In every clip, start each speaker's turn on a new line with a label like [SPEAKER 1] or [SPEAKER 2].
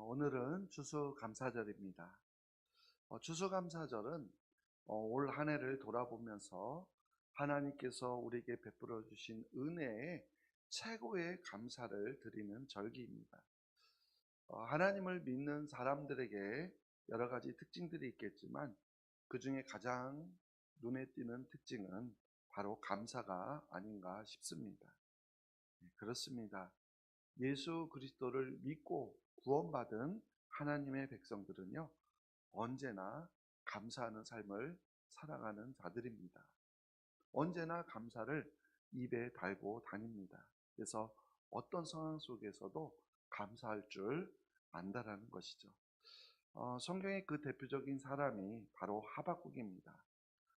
[SPEAKER 1] 오늘은 추수감사절입니다. 추수감사절은 올 한 해를 돌아보면서 하나님께서 우리에게 베풀어 주신 은혜에 최고의 감사를 드리는 절기입니다. 하나님을 믿는 사람들에게 여러 가지 특징들이 있겠지만 그 중에 가장 눈에 띄는 특징은 바로 감사가 아닌가 싶습니다. 그렇습니다. 예수 그리스도를 믿고 구원받은 하나님의 백성들은요, 언제나 감사하는 삶을 살아가는 자들입니다. 언제나 감사를 입에 달고 다닙니다. 그래서 어떤 상황 속에서도 감사할 줄 안다라는 것이죠. 성경의 그 대표적인 사람이 바로 하박국입니다.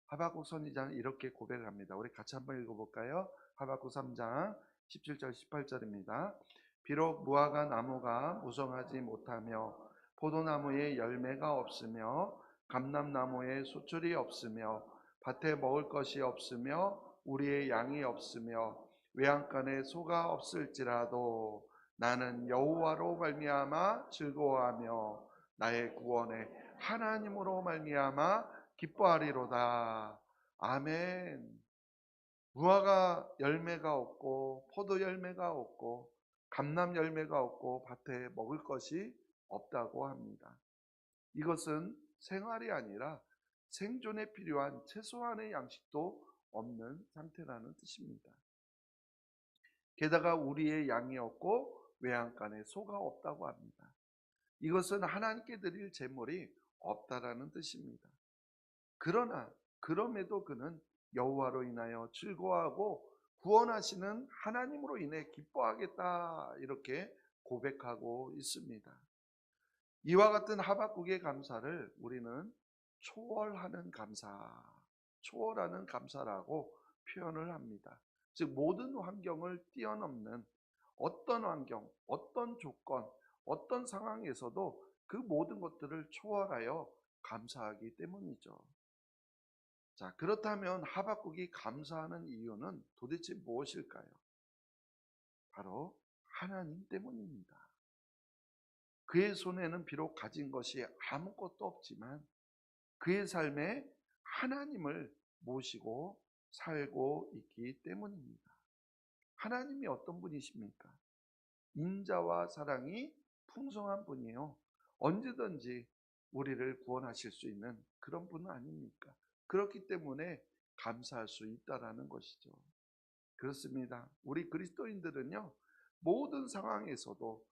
[SPEAKER 1] 하박국 선지자는 이렇게 고백을 합니다. 우리 같이 한번 읽어볼까요? 하박국 3장 17절 18절입니다. 비록 무화과 나무가 무성하지 못하며 포도나무에 열매가 없으며 감람나무에 수출이 없으며 밭에 먹을 것이 없으며 우리의 양이 없으며 외양간에 소가 없을지라도 나는 여호와로 말미암아 즐거워하며 나의 구원의 하나님으로 말미암아 기뻐하리로다. 아멘. 무화과 열매가 없고 포도 열매가 없고 감람 열매가 없고 밭에 먹을 것이 없다고 합니다. 이것은 생활이 아니라 생존에 필요한 최소한의 양식도 없는 상태라는 뜻입니다. 게다가 우리의 양이 없고 외양간에 소가 없다고 합니다. 이것은 하나님께 드릴 제물이 없다라는 뜻입니다. 그러나 그럼에도 그는 여호와로 인하여 즐거워하고 구원하시는 하나님으로 인해 기뻐하겠다, 이렇게 고백하고 있습니다. 이와 같은 하박국의 감사를 우리는 초월하는 감사, 초월하는 감사라고 표현을 합니다. 즉 모든 환경을 뛰어넘는 어떤 환경, 어떤 조건, 어떤 상황에서도 그 모든 것들을 초월하여 감사하기 때문이죠. 자, 그렇다면 하박국이 감사하는 이유는 도대체 무엇일까요? 바로 하나님 때문입니다. 그의 손에는 비록 가진 것이 아무것도 없지만 그의 삶에 하나님을 모시고 살고 있기 때문입니다. 하나님이 어떤 분이십니까? 인자와 사랑이 풍성한 분이에요. 언제든지 우리를 구원하실 수 있는 그런 분은 아닙니까? 그렇기 때문에 감사할 수 있다라는 것이죠. 그렇습니다. 우리 그리스도인들은요, 모든 상황에서도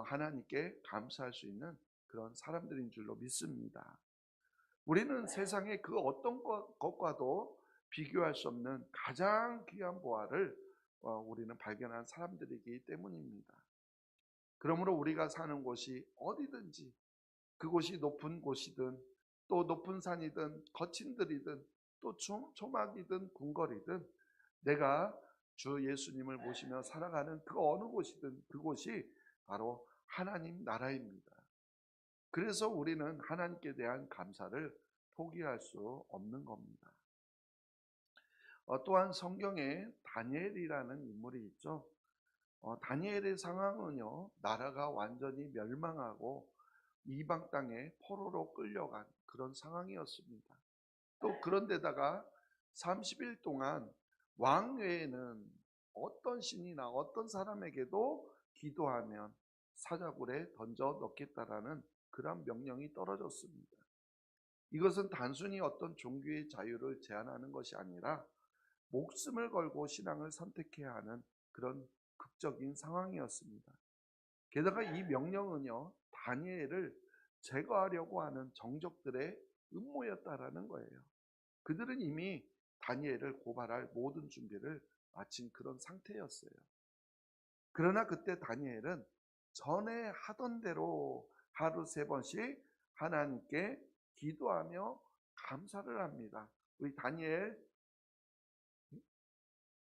[SPEAKER 1] 하나님께 감사할 수 있는 그런 사람들인 줄로 믿습니다. 우리는 세상의 그 어떤 것과도 비교할 수 없는 가장 귀한 보화를 우리는 발견한 사람들이기 때문입니다. 그러므로 우리가 사는 곳이 어디든지, 그곳이 높은 곳이든 또 높은 산이든 거친 들이든 또 초막이든 궁궐이든 내가 주 예수님을 모시며 살아가는 그 어느 곳이든 그곳이 바로 하나님 나라입니다. 그래서 우리는 하나님께 대한 감사를 포기할 수 없는 겁니다. 또한 성경에 다니엘이라는 인물이 있죠. 다니엘의 상황은요, 나라가 완전히 멸망하고 이방 땅에 포로로 끌려간 그런 상황이었습니다. 또 그런데다가 30일 동안 왕 외에는 어떤 신이나 어떤 사람에게도 기도하면 사자굴에 던져 넣겠다라는 그런 명령이 떨어졌습니다. 이것은 단순히 어떤 종교의 자유를 제한하는 것이 아니라 목숨을 걸고 신앙을 선택해야 하는 그런 극적인 상황이었습니다. 게다가 이 명령은요, 다니엘을 제거하려고 하는 정적들의 음모였다라는 거예요. 그들은 이미 다니엘을 고발할 모든 준비를 마친 그런 상태였어요. 그러나 그때 다니엘은 전에 하던 대로 하루 3번씩 하나님께 기도하며 감사를 합니다. 우리 다니엘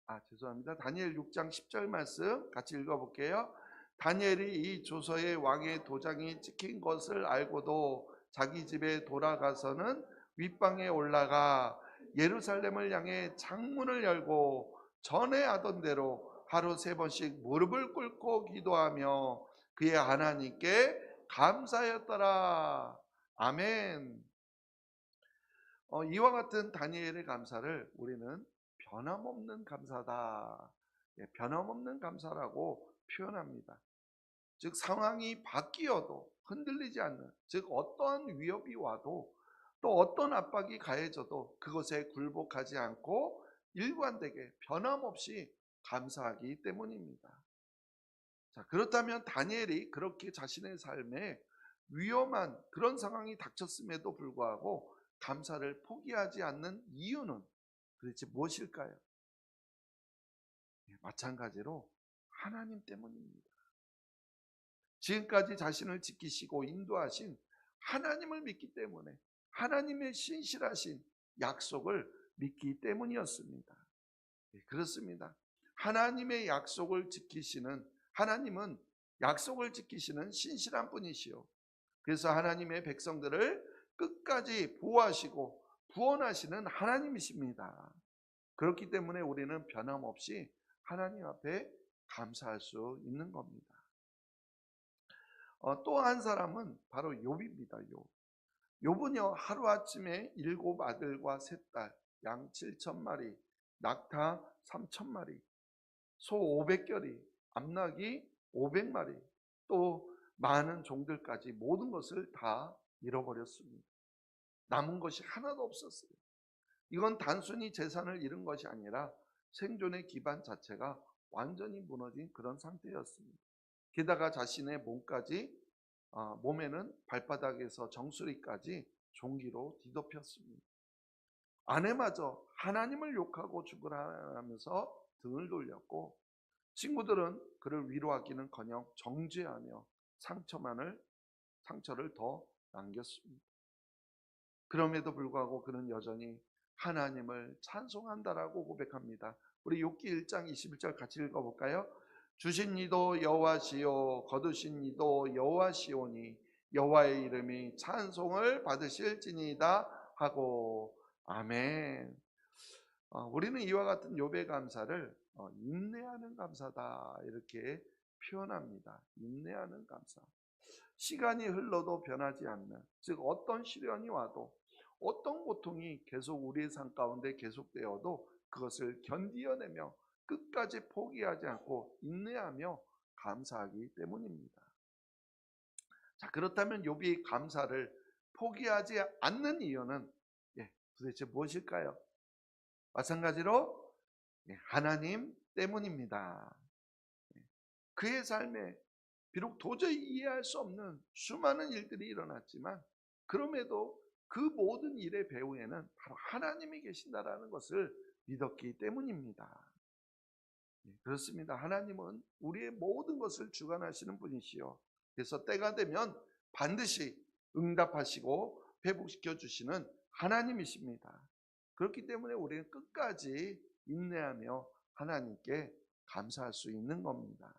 [SPEAKER 1] 6장 10절 말씀 같이 읽어볼게요. 다니엘이 이 조서에 왕의 도장이 찍힌 것을 알고도 자기 집에 돌아가서는 윗방에 올라가 예루살렘을 향해 창문을 열고 전에 하던 대로 하루 3번씩 무릎을 꿇고 기도하며 그의 하나님께 감사였더라. 아멘. 이와 같은 다니엘의 감사를 우리는 변함없는 감사다. 변함없는 감사라고 표현합니다. 즉 상황이 바뀌어도 흔들리지 않는, 즉 어떠한 위협이 와도 또 어떤 압박이 가해져도 그것에 굴복하지 않고 일관되게 변함없이 감사하기 때문입니다. 자, 그렇다면 다니엘이 그렇게 자신의 삶에 위험한 그런 상황이 닥쳤음에도 불구하고 감사를 포기하지 않는 이유는 도대체 무엇일까요? 마찬가지로 하나님 때문입니다. 지금까지 자신을 지키시고 인도하신 하나님을 믿기 때문에, 하나님의 신실하신 약속을 믿기 때문이었습니다. 그렇습니다. 하나님의 약속을 지키시는, 하나님은 약속을 지키시는 신실한 분이시요, 그래서 하나님의 백성들을 끝까지 보호하시고 구원하시는 하나님이십니다. 그렇기 때문에 우리는 변함없이 하나님 앞에 감사할 수 있는 겁니다. 또 한 사람은 바로 욥입니다. 욥은요, 하루아침에 7 아들과 3딸, 양 7,000마리, 낙타 3,000마리, 소 500결이, 암낙이 500마리, 또 많은 종들까지 모든 것을 다 잃어버렸습니다. 남은 것이 하나도 없었어요. 이건 단순히 재산을 잃은 것이 아니라 생존의 기반 자체가 완전히 무너진 그런 상태였습니다. 게다가 자신의 몸에는 발바닥에서 정수리까지 종기로 뒤덮였습니다. 아내마저 하나님을 욕하고 죽으라 하면서 등을 돌렸고, 친구들은 그를 위로하기는커녕 정죄하며 상처를 더 남겼습니다. 그럼에도 불구하고 그는 여전히 하나님을 찬송한다라고 고백합니다. 우리 욥기 1장 21절 같이 읽어볼까요? 주신 이도 여호와시요 거두신 이도 여호와시오니 여호와의 이름이 찬송을 받으실지니이다 하고. 아멘. 우리는 이와 같은 욥의 감사를 인내하는 감사다 이렇게 표현합니다. 인내하는 감사. 시간이 흘러도 변하지 않는, 즉 어떤 시련이 와도 어떤 고통이 계속 우리의 삶 가운데 계속되어도 그것을 견디어내며 끝까지 포기하지 않고 인내하며 감사하기 때문입니다. 자, 그렇다면 욥이 감사를 포기하지 않는 이유는 도대체 무엇일까요? 마찬가지로 하나님 때문입니다. 그의 삶에 비록 도저히 이해할 수 없는 수많은 일들이 일어났지만 그럼에도 그 모든 일의 배후에는 바로 하나님이 계신다라는 것을 믿었기 때문입니다. 그렇습니다. 하나님은 우리의 모든 것을 주관하시는 분이시요, 그래서 때가 되면 반드시 응답하시고 회복시켜 주시는 하나님이십니다. 그렇기 때문에 우리는 끝까지 인내하며 하나님께 감사할 수 있는 겁니다.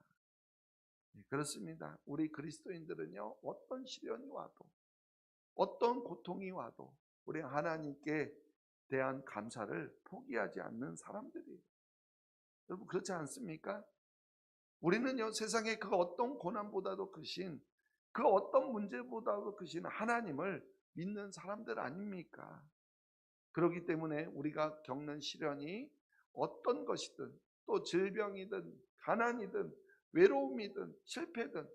[SPEAKER 1] 그렇습니다. 우리 그리스도인들은요, 어떤 시련이 와도 어떤 고통이 와도 우리 하나님께 대한 감사를 포기하지 않는 사람들이에요. 여러분 그렇지 않습니까? 우리는요, 세상의 그 어떤 고난보다도 크신, 그 어떤 문제보다도 크신 하나님을 믿는 사람들 아닙니까? 그렇기 때문에 우리가 겪는 시련이 어떤 것이든, 또 질병이든 가난이든 외로움이든 실패든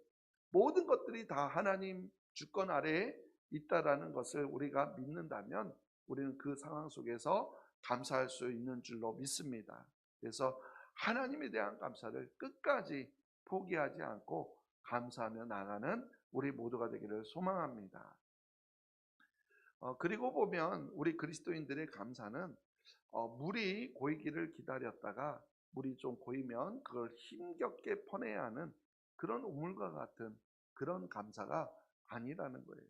[SPEAKER 1] 모든 것들이 다 하나님 주권 아래에 있다라는 것을 우리가 믿는다면 우리는 그 상황 속에서 감사할 수 있는 줄로 믿습니다. 그래서 하나님에 대한 감사를 끝까지 포기하지 않고 감사하며 나가는 우리 모두가 되기를 소망합니다. 그리고 보면 우리 그리스도인들의 감사는 물이 고이기를 기다렸다가 물이 좀 고이면 그걸 힘겹게 퍼내야 하는 그런 우물과 같은 그런 감사가 아니라는 거예요.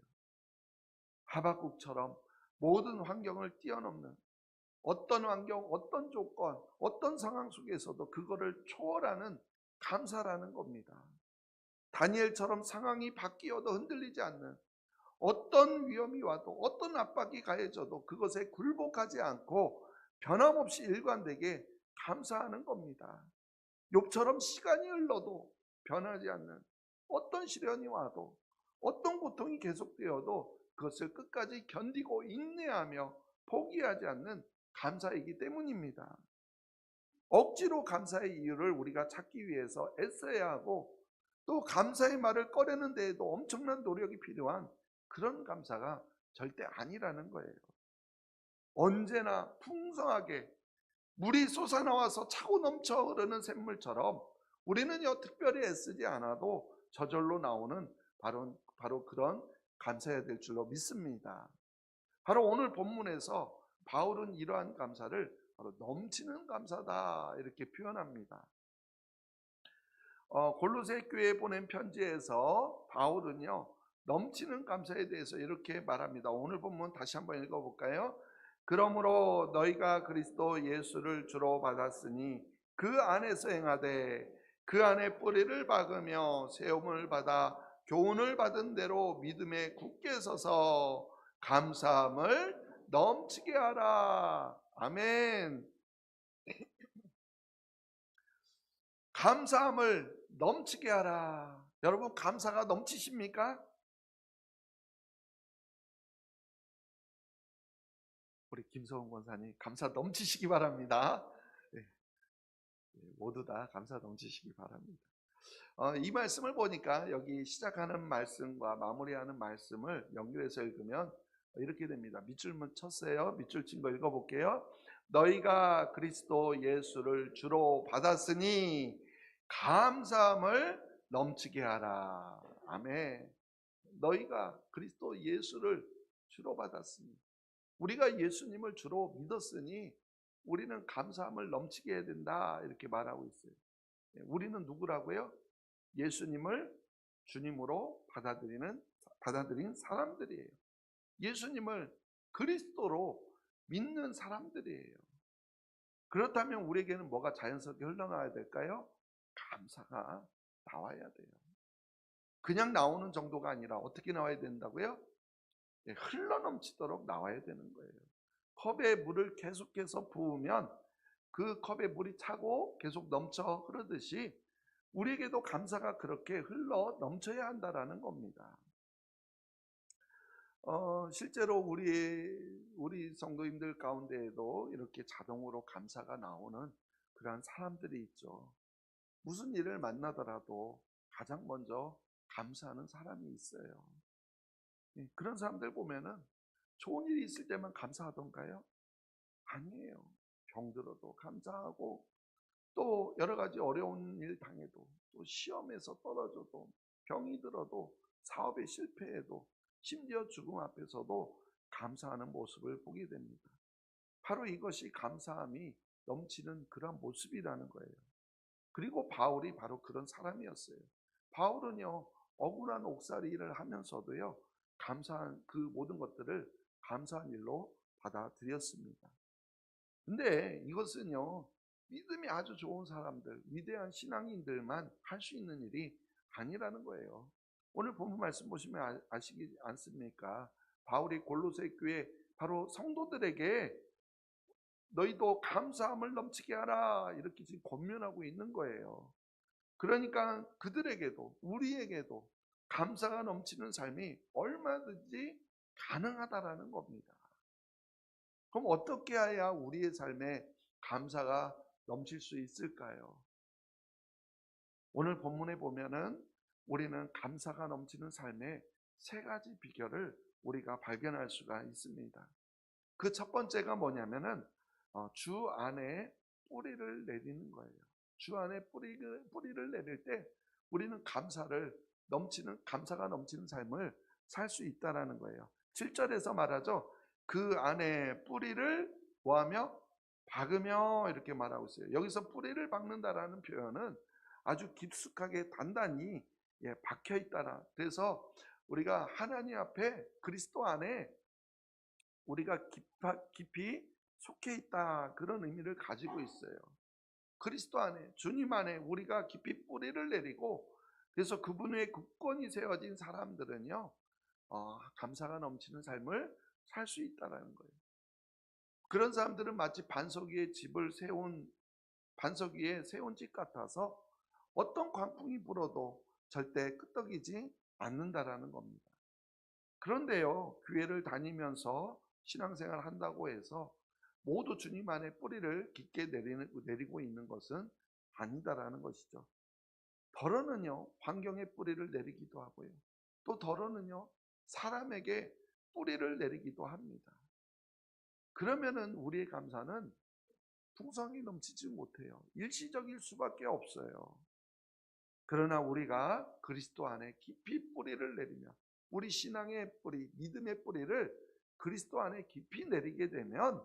[SPEAKER 1] 하박국처럼 모든 환경을 뛰어넘는, 어떤 환경, 어떤 조건, 어떤 상황 속에서도 그거를 초월하는 감사라는 겁니다. 다니엘처럼 상황이 바뀌어도 흔들리지 않는, 어떤 위험이 와도 어떤 압박이 가해져도 그것에 굴복하지 않고 변함없이 일관되게 감사하는 겁니다. 욥처럼 시간이 흘러도 변하지 않는, 어떤 시련이 와도 어떤 고통이 계속되어도 그것을 끝까지 견디고 인내하며 포기하지 않는 감사이기 때문입니다. 억지로 감사의 이유를 우리가 찾기 위해서 애써야 하고, 또 감사의 말을 꺼내는 데에도 엄청난 노력이 필요한 그런 감사가 절대 아니라는 거예요. 언제나 풍성하게 물이 솟아나와서 차고 넘쳐 흐르는 샘물처럼 우리는요, 특별히 애쓰지 않아도 저절로 나오는 바로 그런 감사해야 될 줄로 믿습니다. 바로 오늘 본문에서 바울은 이러한 감사를 바로 넘치는 감사다 이렇게 표현합니다. 골로새 교회에 보낸 편지에서 바울은요, 넘치는 감사에 대해서 이렇게 말합니다. 오늘 본문 다시 한번 읽어볼까요? 그러므로 너희가 그리스도 예수를 주로 받았으니 그 안에서 행하되 그 안에 뿌리를 박으며 세움을 받아 교훈을 받은 대로 믿음에 굳게 서서 감사함을 넘치게 하라. 아멘. 감사함을 넘치게 하라. 여러분, 감사가 넘치십니까? 우리 김서훈 권사님, 감사 넘치시기 바랍니다. 네, 모두 다 감사 넘치시기 바랍니다. 이 말씀을 보니까 여기 시작하는 말씀과 마무리하는 말씀을 연결해서 읽으면 이렇게 됩니다. 밑줄 쳤어요. 밑줄 친 거 읽어볼게요. 너희가 그리스도 예수를 주로 받았으니 감사함을 넘치게 하라. 아멘. 너희가 그리스도 예수를 주로 받았으니, 우리가 예수님을 주로 믿었으니 우리는 감사함을 넘치게 해야 된다 이렇게 말하고 있어요. 우리는 누구라고요? 예수님을 주님으로 받아들인 사람들이에요. 예수님을 그리스도로 믿는 사람들이에요. 그렇다면 우리에게는 뭐가 자연스럽게 흘러나와야 될까요? 감사가 나와야 돼요. 그냥 나오는 정도가 아니라 어떻게 나와야 된다고요? 흘러넘치도록 나와야 되는 거예요. 컵에 물을 계속해서 부으면 그 컵에 물이 차고 계속 넘쳐 흐르듯이 우리에게도 감사가 그렇게 흘러 넘쳐야 한다라는 겁니다. 실제로 우리 성도님들 가운데에도 이렇게 자동으로 감사가 나오는 그러한 사람들이 있죠. 무슨 일을 만나더라도 가장 먼저 감사하는 사람이 있어요. 그런 사람들 보면은 좋은 일이 있을 때만 감사하던가요? 아니에요. 병들어도 감사하고, 또 여러 가지 어려운 일 당해도, 또 시험에서 떨어져도, 병이 들어도, 사업에 실패해도, 심지어 죽음 앞에서도 감사하는 모습을 보게 됩니다. 바로 이것이 감사함이 넘치는 그런 모습이라는 거예요. 그리고 바울이 바로 그런 사람이었어요. 바울은요, 억울한 옥살이 일을 하면서도요, 감사한 그 모든 것들을 감사한 일로 받아들였습니다. 근데 이것은요, 믿음이 아주 좋은 사람들, 위대한 신앙인들만 할 수 있는 일이 아니라는 거예요. 오늘 본문 말씀 보시면 아시지 않습니까? 바울이 골로새 교회 바로 성도들에게 너희도 감사함을 넘치게 하라 이렇게 지금 권면하고 있는 거예요. 그러니까 그들에게도, 우리에게도 감사가 넘치는 삶이 얼마든지 가능하다라는 겁니다. 그럼 어떻게 해야 우리의 삶에 감사가 넘칠 수 있을까요? 오늘 본문에 보면은 우리는 감사가 넘치는 삶의 세 가지 비결을 우리가 발견할 수가 있습니다. 그 첫 번째가 뭐냐면은 주 안에 뿌리를 내리는 거예요. 주 안에 뿌리를 내릴 때 우리는 감사가 넘치는 삶을 살 수 있다라는 거예요. 7절에서 말하죠. 그 안에 뿌리를 뭐하며? 박으며 이렇게 말하고 있어요. 여기서 뿌리를 박는다라는 표현은 아주 깊숙하게 단단히 박혀 있다라. 그래서 우리가 하나님 앞에 그리스도 안에 우리가 깊이 속해 있다 그런 의미를 가지고 있어요. 그리스도 안에, 주님 안에 우리가 깊이 뿌리를 내리고, 그래서 그분 위에 굳건히 세워진 사람들은요, 감사가 넘치는 삶을 살 수 있다는 거예요. 그런 사람들은 마치 반석 위에 세운 집 같아서 어떤 광풍이 불어도 절대 끄떡이지 않는다라는 겁니다. 그런데요, 교회를 다니면서 신앙생활을 한다고 해서 모두 주님 안에 뿌리를 깊게 내리고 있는 것은 아니다라는 것이죠. 더러는요, 환경에 뿌리를 내리기도 하고요. 또 더러는요, 사람에게 뿌리를 내리기도 합니다. 그러면은 우리의 감사는 풍성이 넘치지 못해요. 일시적일 수밖에 없어요. 그러나 우리가 그리스도 안에 깊이 뿌리를 내리며 우리 신앙의 뿌리, 믿음의 뿌리를 그리스도 안에 깊이 내리게 되면,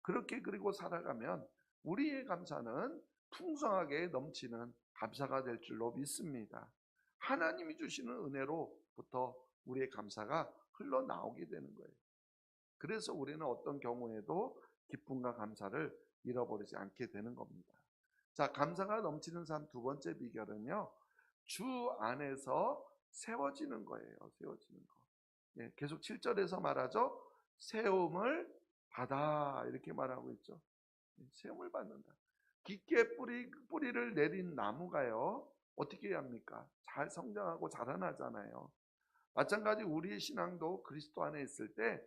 [SPEAKER 1] 그렇게 그리고 살아가면 우리의 감사는 풍성하게 넘치는 감사가 될 줄로 믿습니다. 하나님이 주시는 은혜로부터 우리의 감사가 흘러나오게 되는 거예요. 그래서 우리는 어떤 경우에도 기쁨과 감사를 잃어버리지 않게 되는 겁니다. 자, 감사가 넘치는 삶 두 번째 비결은요, 주 안에서 세워지는 거예요. 세워지는 거. 예, 계속 7절에서 말하죠. 세움을 받아, 이렇게 말하고 있죠. 세움을 받는다. 깊게 뿌리를 내린 나무가요, 어떻게 해야 합니까? 잘 성장하고 자라나잖아요. 마찬가지 우리의 신앙도 그리스도 안에 있을 때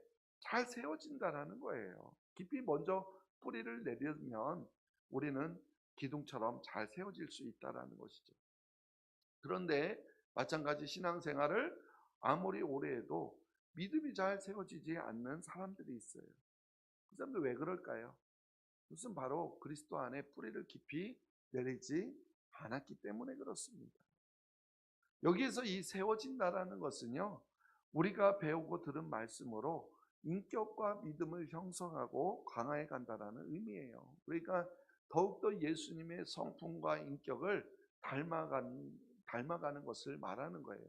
[SPEAKER 1] 잘 세워진다라는 거예요. 깊이 먼저 뿌리를 내리면 우리는 기둥처럼 잘 세워질 수 있다라는 것이죠. 그런데 마찬가지 신앙생활을 아무리 오래 해도 믿음이 잘 세워지지 않는 사람들이 있어요. 그 사람들 왜 그럴까요? 그것은 바로 그리스도 안에 뿌리를 깊이 내리지 않았기 때문에 그렇습니다. 여기에서 이 세워진다라는 것은요, 우리가 배우고 들은 말씀으로 인격과 믿음을 형성하고 강화해 간다라는 의미예요. 그러니까 더욱더 예수님의 성품과 인격을 닮아가는 것을 말하는 거예요.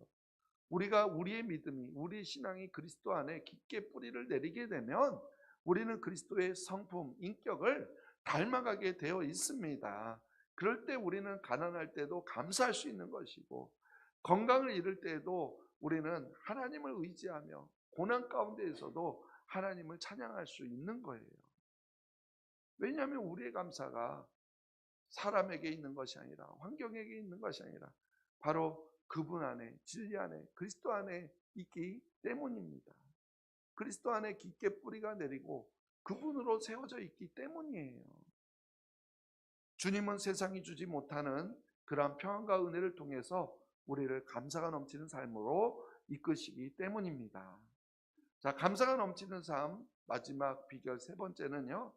[SPEAKER 1] 우리가 우리의 믿음이, 우리의 신앙이 그리스도 안에 깊게 뿌리를 내리게 되면 우리는 그리스도의 성품, 인격을 닮아가게 되어 있습니다. 그럴 때 우리는 가난할 때도 감사할 수 있는 것이고, 건강을 잃을 때에도 우리는 하나님을 의지하며 고난 가운데에서도 하나님을 찬양할 수 있는 거예요. 왜냐하면 우리의 감사가 사람에게 있는 것이 아니라, 환경에게 있는 것이 아니라 바로 그분 안에, 진리 안에, 그리스도 안에 있기 때문입니다. 그리스도 안에 깊게 뿌리가 내리고 그분으로 세워져 있기 때문이에요. 주님은 세상이 주지 못하는 그러한 평안과 은혜를 통해서 우리를 감사가 넘치는 삶으로 이끄시기 때문입니다. 자, 감사가 넘치는 삶 마지막 비결 세 번째는요,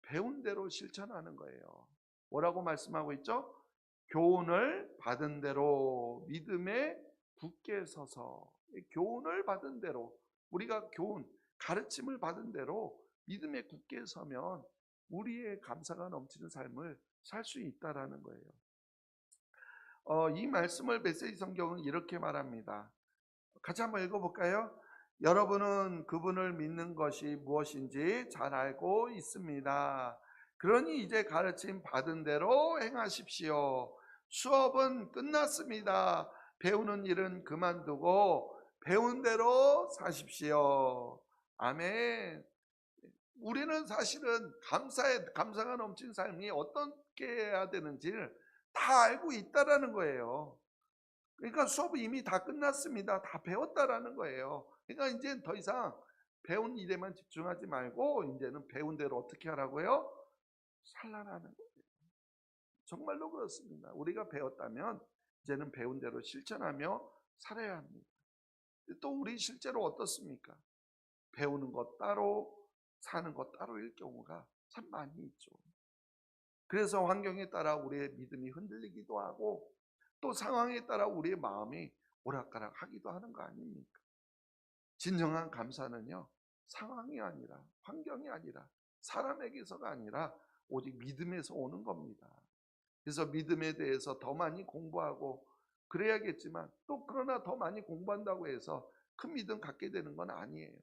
[SPEAKER 1] 배운 대로 실천하는 거예요. 뭐라고 말씀하고 있죠? 교훈을 받은 대로 믿음에 굳게 서서. 교훈을 받은 대로, 우리가 교훈, 가르침을 받은 대로 믿음에 굳게 서면 우리의 감사가 넘치는 삶을 살 수 있다라는 거예요. 이 말씀을 메시지 성경은 이렇게 말합니다. 같이 한번 읽어볼까요? 여러분은 그분을 믿는 것이 무엇인지 잘 알고 있습니다. 그러니 이제 가르침 받은 대로 행하십시오. 수업은 끝났습니다. 배우는 일은 그만두고 배운 대로 사십시오. 아멘. 우리는 사실은 감사가 넘친 삶이 어떻게 해야 되는지를 다 알고 있다라는 거예요. 그러니까 수업이 이미 다 끝났습니다. 다 배웠다라는 거예요. 그러니까 이제 더 이상 배운 일에만 집중하지 말고 이제는 배운 대로 어떻게 하라고요? 살라라는 거예요. 정말로 그렇습니다. 우리가 배웠다면 이제는 배운 대로 실천하며 살아야 합니다. 또 우리 실제로 어떻습니까? 배우는 것 따로, 사는 것 따로일 경우가 참 많이 있죠. 그래서 환경에 따라 우리의 믿음이 흔들리기도 하고 또 상황에 따라 우리의 마음이 오락가락하기도 하는 거 아닙니까? 진정한 감사는요, 상황이 아니라, 환경이 아니라, 사람에게서가 아니라 오직 믿음에서 오는 겁니다. 그래서 믿음에 대해서 더 많이 공부하고 그래야겠지만, 또 그러나 더 많이 공부한다고 해서 큰 믿음 갖게 되는 건 아니에요.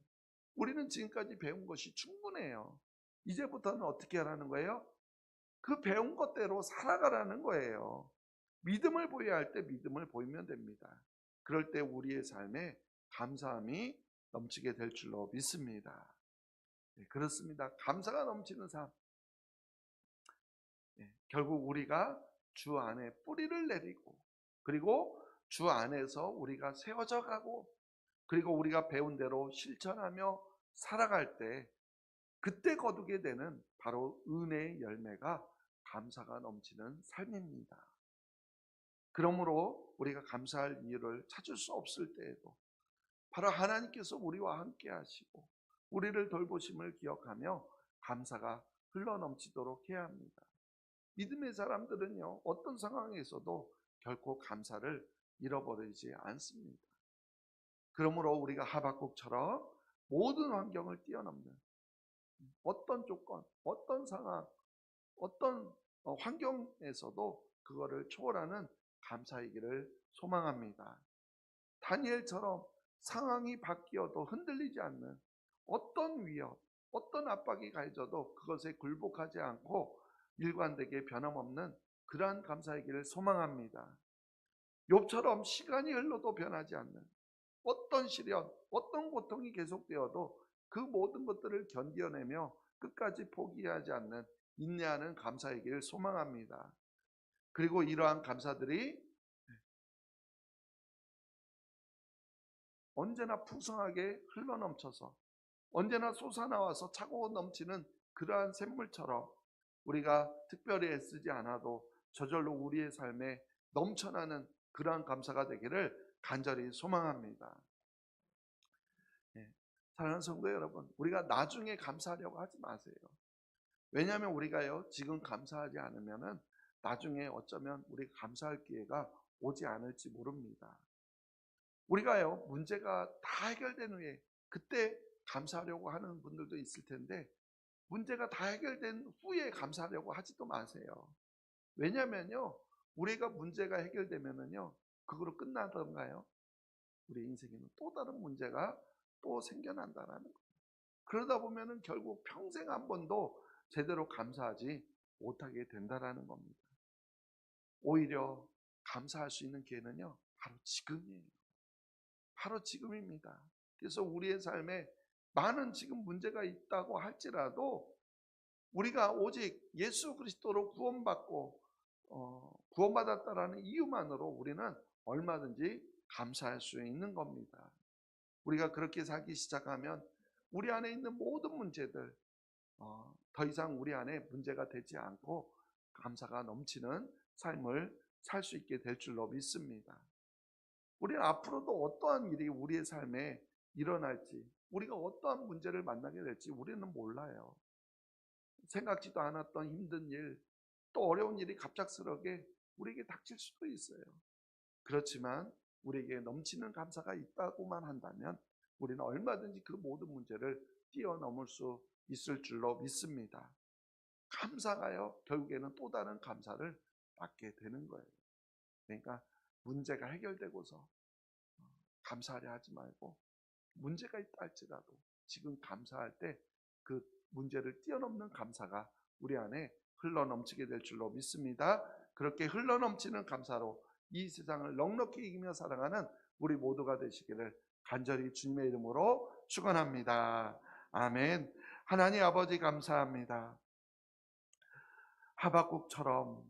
[SPEAKER 1] 우리는 지금까지 배운 것이 충분해요. 이제부터는 어떻게 하라는 거예요? 그 배운 것대로 살아가라는 거예요. 믿음을 보여야 할 때 믿음을 보이면 됩니다. 그럴 때 우리의 삶에 감사함이 넘치게 될 줄로 믿습니다. 네, 그렇습니다. 감사가 넘치는 삶. 네, 결국 우리가 주 안에 뿌리를 내리고, 그리고 주 안에서 우리가 세워져 가고 그리고 우리가 배운 대로 실천하며 살아갈 때 그때 거두게 되는 바로 은혜의 열매가 감사가 넘치는 삶입니다. 그러므로 우리가 감사할 이유를 찾을 수 없을 때에도 바로 하나님께서 우리와 함께 하시고 우리를 돌보심을 기억하며 감사가 흘러넘치도록 해야 합니다. 믿음의 사람들은요, 어떤 상황에서도 결코 감사를 잃어버리지 않습니다. 그러므로 우리가 하박국처럼 모든 환경을 뛰어넘는 어떤 조건, 어떤 상황, 어떤 환경에서도 그거를 초월하는 감사이기를 소망합니다. 다니엘처럼 상황이 바뀌어도 흔들리지 않는 어떤 위협, 어떤 압박이 가해져도 그것에 굴복하지 않고 일관되게 변함없는 그러한 감사이기를 소망합니다. 욥처럼 시간이 흘러도 변하지 않는 어떤 시련, 어떤 고통이 계속되어도 그 모든 것들을 견뎌내며 끝까지 포기하지 않는 인내하는 감사이기를 소망합니다. 그리고 이러한 감사들이 언제나 풍성하게 흘러넘쳐서 언제나 솟아나와서 차고 넘치는 그러한 샘물처럼 우리가 특별히 애쓰지 않아도 저절로 우리의 삶에 넘쳐나는 그러한 감사가 되기를 간절히 소망합니다. 사랑하는 성도 여러분, 우리가 나중에 감사하려고 하지 마세요. 왜냐하면 우리가요, 지금 감사하지 않으면은 나중에 어쩌면 우리가 감사할 기회가 오지 않을지 모릅니다. 우리가요, 문제가 다 해결된 후에 그때 감사하려고 하는 분들도 있을 텐데 문제가 다 해결된 후에 감사하려고 하지도 마세요. 왜냐면요, 우리가 문제가 해결되면은요, 그거로 끝나던가요? 우리 인생에는 또 다른 문제가 또 생겨난다라는 거예요. 그러다 보면은 결국 평생 한 번도 제대로 감사하지 못하게 된다라는 겁니다. 오히려 감사할 수 있는 기회는요, 바로 지금이에요. 바로 지금입니다. 그래서 우리의 삶에 많은 지금 문제가 있다고 할지라도 우리가 오직 예수 그리스도로 구원받고 구원받았다라는 이유만으로 우리는 얼마든지 감사할 수 있는 겁니다. 우리가 그렇게 살기 시작하면 우리 안에 있는 모든 문제들 더 이상 우리 안에 문제가 되지 않고 감사가 넘치는 삶을 살 수 있게 될 줄로 믿습니다. 우리는 앞으로도 어떠한 일이 우리의 삶에 일어날지, 우리가 어떠한 문제를 만나게 될지 우리는 몰라요. 생각지도 않았던 힘든 일, 또 어려운 일이 갑작스럽게 우리에게 닥칠 수도 있어요. 그렇지만 우리에게 넘치는 감사가 있다고만 한다면 우리는 얼마든지 그 모든 문제를 뛰어넘을 수 있을 줄로 믿습니다. 감사가요, 결국에는 또 다른 감사를 받게 되는 거예요. 그러니까 문제가 해결되고서 감사하려 하지 말고 문제가 있다 할지라도 지금 감사할 때 그 문제를 뛰어넘는 감사가 우리 안에 흘러넘치게 될 줄로 믿습니다. 그렇게 흘러넘치는 감사로 이 세상을 넉넉히 이기며 살아가는 우리 모두가 되시기를 간절히 주님의 이름으로 축원합니다. 아멘. 하나님 아버지 감사합니다. 하박국처럼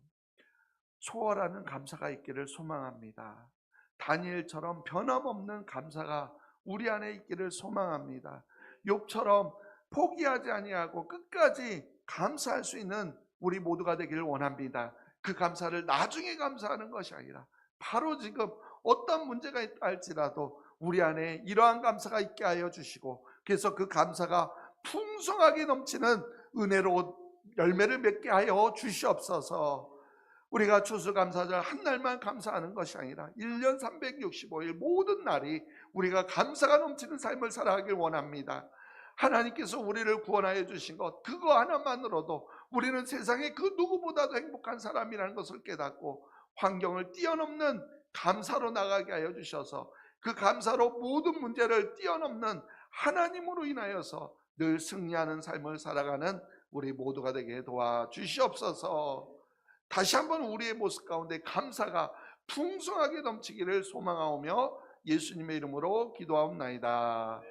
[SPEAKER 1] 초월하는 감사가 있기를 소망합니다. 다니엘처럼 변함없는 감사가 우리 안에 있기를 소망합니다. 욥처럼 포기하지 아니하고 끝까지 감사할 수 있는 우리 모두가 되기를 원합니다. 그 감사를 나중에 감사하는 것이 아니라 바로 지금 어떤 문제가 있다 할지라도 우리 안에 이러한 감사가 있게 하여 주시고 그래서 그 감사가 풍성하게 넘치는 은혜로 열매를 맺게 하여 주시옵소서. 우리가 추수감사절 한 날만 감사하는 것이 아니라 1년 365일 모든 날이 우리가 감사가 넘치는 삶을 살아가길 원합니다. 하나님께서 우리를 구원하여 주신 것 그거 하나만으로도 우리는 세상의 그 누구보다도 행복한 사람이라는 것을 깨닫고 환경을 뛰어넘는 감사로 나가게 하여 주셔서 그 감사로 모든 문제를 뛰어넘는 하나님으로 인하여서 늘 승리하는 삶을 살아가는 우리 모두가 되게 도와주시옵소서. 다시 한번 우리의 모습 가운데 감사가 풍성하게 넘치기를 소망하오며 예수님의 이름으로 기도하옵나이다.